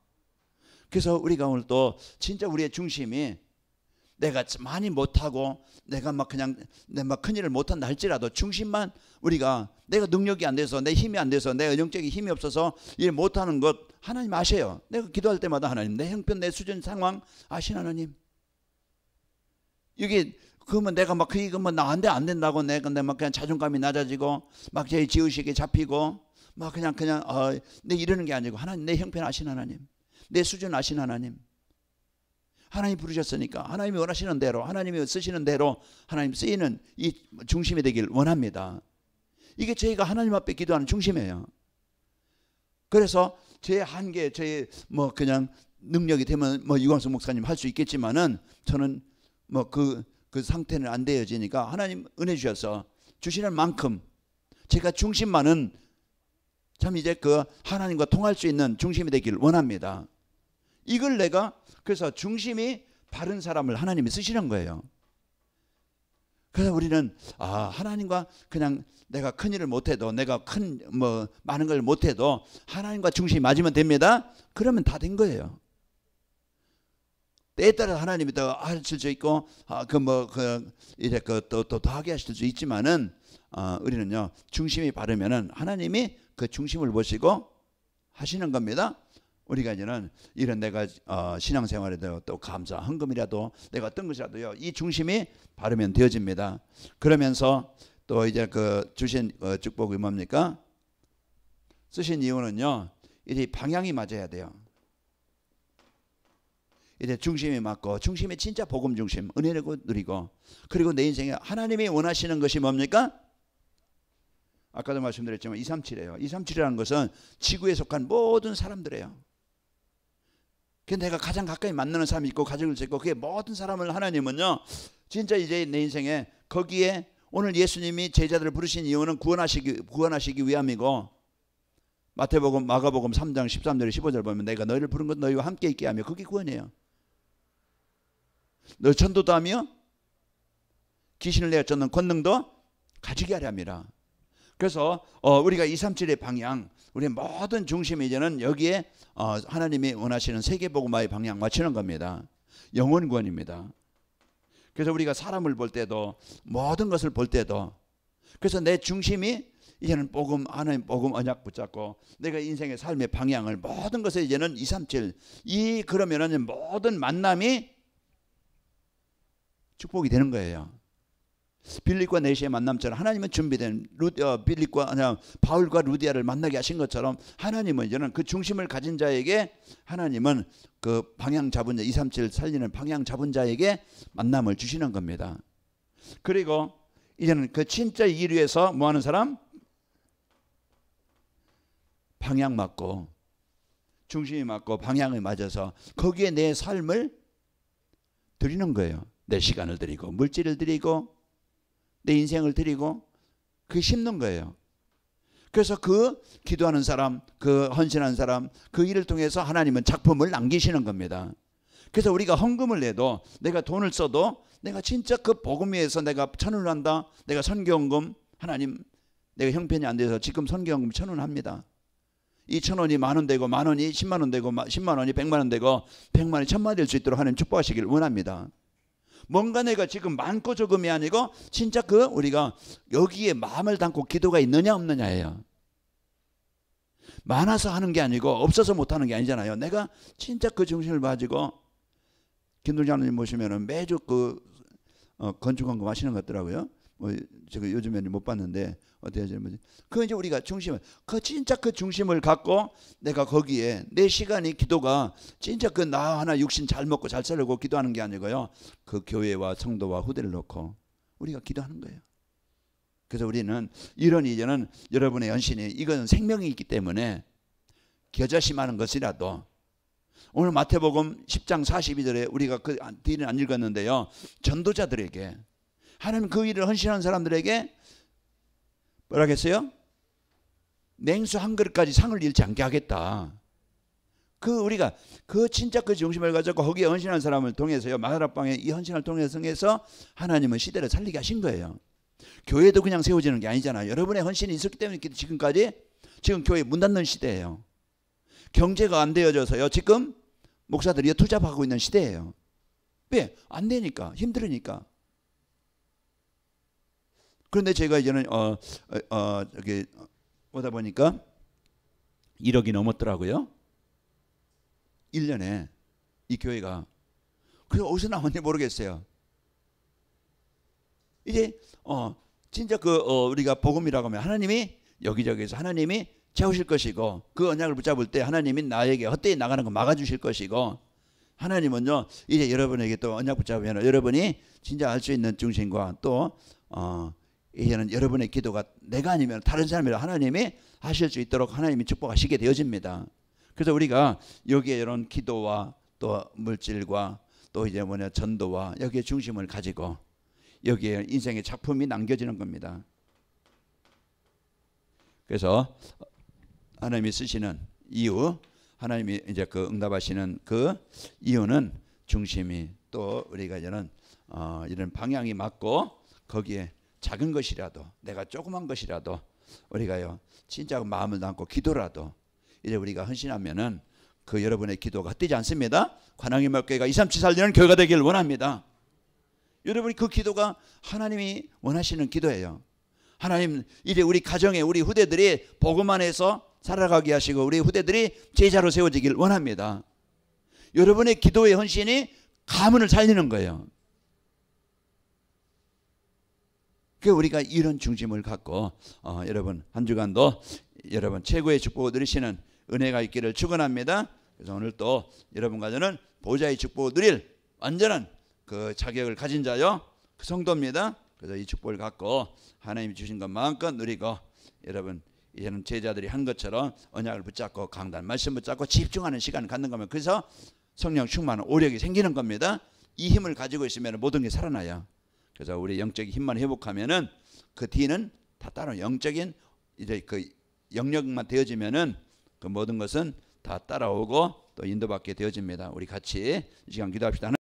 그래서 우리가 오늘 또 진짜 우리의 중심이, 내가 많이 못하고 내가 막 그냥 막 큰일을 못한다 할지라도 중심만, 우리가 내가 능력이 안 돼서, 내 힘이 안 돼서, 내 영적인 힘이 없어서 일 못하는 것 하나님 아셔요. 내가 기도할 때마다 하나님, 내 형편, 내 수준 상황 아신 하나님. 이게 그러면 내가 막 이거 뭐 나한테 안 된다고 내가 막 그냥 자존감이 낮아지고 막 제 지의식에 잡히고 막 그냥 내 이러는 게 아니고, 하나님 내 형편 아신 하나님, 내 수준 아신 하나님. 하나님 부르셨으니까 하나님이 원하시는 대로, 하나님이 쓰시는 대로 하나님 쓰이는 이 중심이 되길 원합니다. 이게 저희가 하나님 앞에 기도하는 중심이에요. 그래서 제 한계, 제 뭐 그냥 능력이 되면 뭐 유광수 목사님 할 수 있겠지만은, 저는 뭐 그 상태는 안 되어지니까 하나님 은혜 주셔서 주시는 만큼 제가 중심만은 참 이제 그 하나님과 통할 수 있는 중심이 되길 원합니다. 이걸 내가, 그래서 중심이 바른 사람을 하나님이 쓰시는 거예요. 그래서 우리는 하나님과 그냥 내가 큰 일을 못해도, 내가 많은 걸 못해도 하나님과 중심이 맞으면 됩니다. 그러면 다 된 거예요. 때에 따라 하나님이 더 하실 수 있고 이제 또 하게 하실 수 있지만은, 우리는요 중심이 바르면은 하나님이 그 중심을 보시고 하시는 겁니다. 우리가 이제는 이런 내가 신앙생활에도 또 감사, 헌금이라도 내가 어떤 것이라도요, 이 중심이 바르면 되어집니다. 그러면서 또 이제 주신 축복이 뭡니까? 쓰신 이유는요, 이제 방향이 맞아야 돼요. 이제 중심이 맞고, 중심이 진짜 복음 중심, 은혜를 누리고, 그리고 내 인생에 하나님이 원하시는 것이 뭡니까? 아까도 말씀드렸지만 237이에요. 237이라는 것은 지구에 속한 모든 사람들이에요. 내가 가장 가까이 만나는 사람이 있고 가족을 짓고, 그게 모든 사람을 하나님은요 진짜 이제 내 인생에, 거기에 오늘 예수님이 제자들을 부르신 이유는 구원하시기 위함이고, 마태복음, 마가복음 3장 13절 15절 보면 내가 너희를 부른 것 너희와 함께 있게 하며, 그게 구원이에요. 너 전도도 하며 귀신을 내어 쫓는 권능도 가지게 하려 함이라. 그래서 우리가 237의 방향, 우리의 모든 중심이 이제는 여기에 하나님이 원하시는 세계복음화의 방향 맞추는 겁니다. 영혼 구원입니다. 그래서 우리가 사람을 볼 때도, 모든 것을 볼 때도, 그래서 내 중심이 이제는 복음, 하나님 복음 언약 붙잡고 내가 인생의 삶의 방향을, 모든 것에 이제는 237, 그러면은 모든 만남이 축복이 되는 거예요. 빌립과 네시의 만남처럼 하나님은 준비된 바울과 루디아를 만나게 하신 것처럼, 하나님은 이제는 그 중심을 가진 자에게, 하나님은 그 방향 잡은 자, 237 살리는 방향 잡은 자에게 만남을 주시는 겁니다. 그리고 이제는 그 진짜 일 위해서 뭐 하는 사람? 방향 맞고 중심이 맞고 방향을 맞아서 거기에 내 삶을 드리는 거예요. 내 시간을 드리고 물질을 드리고 내 인생을 드리고 그게 심는 거예요. 그래서 그 기도하는 사람, 그 헌신하는 사람, 그 일을 통해서 하나님은 작품을 남기시는 겁니다. 그래서 우리가 헌금을 내도, 내가 돈을 써도, 내가 진짜 그 복음 위해서 내가 1,000원을 한다, 내가 선교헌금, 하나님 내가 형편이 안 돼서 지금 선교헌금 1,000원 합니다. 이 1,000원이 10,000원 되고, 10,000원이 100,000원 되고, 100,000원이 100,000원 되고, 100만원이 1,000만원 될 수 있도록 하나님 축복하시길 원합니다. 뭔가 내가 지금 많고 조금이 아니고 진짜 그 우리가 여기에 마음을 담고 기도가 있느냐 없느냐예요. 많아서 하는 게 아니고 없어서 못하는 게 아니잖아요. 내가 진짜 그 정신을 가지고, 김동장님 보시면은 매주 그 건축헌금 하시는 것 같더라고요. 제가 요즘에는 못 봤는데 어떻게 하시는 거지? 그 이제 우리가 중심을, 그 진짜 그 중심을 갖고 내가 거기에 내 시간이 기도가 진짜 그 나 하나 육신 잘 먹고 잘 살려고 기도하는 게 아니고요. 그 교회와 성도와 후대를 놓고 우리가 기도하는 거예요. 그래서 우리는 이런 이제는 여러분의 헌신이 이건 생명이 있기 때문에 겨자심하는 것이라도, 오늘 마태복음 10장 42절에 우리가 그 뒤는 안 읽었는데요. 전도자들에게 하나님 그 일을 헌신하는 사람들에게 뭐라 했어요? 냉수 한 그릇까지 상을 잃지 않게 하겠다. 그 우리가 그 진짜 그 중심을 가지고 거기에 헌신하는 사람을 통해서요, 마가라방에 이 헌신을 통해서 하나님은 시대를 살리게 하신 거예요. 교회도 그냥 세워지는 게 아니잖아요. 여러분의 헌신이 있었기 때문에 지금까지, 지금 교회 문 닫는 시대예요. 경제가 안 되어져서요, 지금 목사들이 투잡하고 있는 시대예요. 왜? 안 되니까, 힘들으니까. 그런데 제가 이제는 여기 오다 보니까 1억이 넘었더라고요. 1년에 이 교회가. 그래서 어디서 나왔는지 모르겠어요. 이제 진짜 우리가 복음이라고 하면 하나님이 여기저기서 하나님이 채우실 것이고, 그 언약을 붙잡을 때 하나님이 나에게 헛되이 나가는 거 막아주실 것이고, 하나님은요 이제 여러분에게 또 언약 붙잡으면 여러분이 진짜 알 수 있는 중심과 또 이제는 여러분의 기도가 내가 아니면 다른 사람이라 하나님이 하실 수 있도록 하나님이 축복하시게 되어집니다. 그래서 우리가 여기에 이런 기도와 또 물질과 또 이제 전도와 여기에 중심을 가지고 여기에 인생의 작품이 남겨지는 겁니다. 그래서 하나님이 쓰시는 이유, 하나님이 이제 그 응답하시는 그 이유는 중심이, 또 우리가 이제는 이런 방향이 맞고 거기에 작은 것이라도, 내가 조그만 것이라도 우리가요 진짜 마음을 담고 기도라도 이제 우리가 헌신하면은 그 여러분의 기도가 헛되지 않습니다. 관왕의 말교회가 237 살리는 교회가 되기를 원합니다. 여러분이 그 기도가 하나님이 원하시는 기도예요. 하나님 이제 우리 가정에 우리 후대들이 복음 안에서 살아가게 하시고 우리 후대들이 제자로 세워지길 원합니다. 여러분의 기도의 헌신이 가문을 살리는 거예요. 그러니까 우리가 이런 중심을 갖고 여러분 한 주간도 여러분 최고의 축복을 누리시는 은혜가 있기를 축원합니다. 그래서 오늘 또 여러분과 저는 보좌의 축복을 누릴 완전한 그 자격을 가진 자요, 그 성도입니다. 그래서 이 축복을 갖고 하나님이 주신 것 마음껏 누리고, 여러분 이제는 제자들이 한 것처럼 언약을 붙잡고 강단 말씀 붙잡고 집중하는 시간을 갖는 겁니다. 그래서 성령 충만한 오력이 생기는 겁니다. 이 힘을 가지고 있으면 모든 게 살아나요. 그래서 우리 영적인 힘만 회복하면은 그 뒤는 다 따로 영적인 이제 그 영역만 되어지면은 그 모든 것은 다 따라오고 또 인도받게 되어집니다. 우리 같이 이 시간 기도합시다.